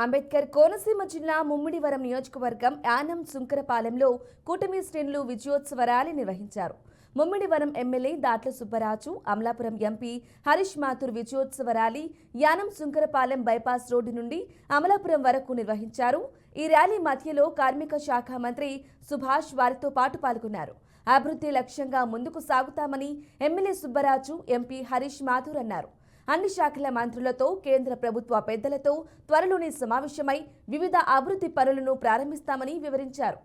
అంబేద్కర్ కోనసీమ జిల్లా ముమ్మిడివరం నియోజకవర్గం యానం సుంకరపాలెంలో కూటమి శ్రేణులు విజయోత్సవ ర్యాలీ నిర్వహించారు. ముమ్మిడివరం ఎమ్మెల్యే దాట్ల సుబ్బరాజు, అమలాపురం ఎంపీ హరీష్ మాథూర్ విజయోత్సవ rally Yanam Sunkarapalem bypass road నుండి అమలాపురం వరకు నిర్వహించారు. ఈ ర్యాలీ మధ్యలో కార్మిక శాఖ మంత్రి సుభాష్ వారితో పాటు పాల్గొన్నారు. అభివృద్ధి లక్ష్యంగా ముందుకు సాగుతామని ఎమ్మెల్యే సుబ్బరాజు, ఎంపీ హరీష్ మాథూర్ అన్నారు. అన్ని శాఖల మంత్రులతో, కేంద్ర ప్రభుత్వ పెద్దలతో త్వరలోనే సమావేశమై వివిధ అభివృద్ధి పనులను ప్రారంభిస్తామని వివరించారు.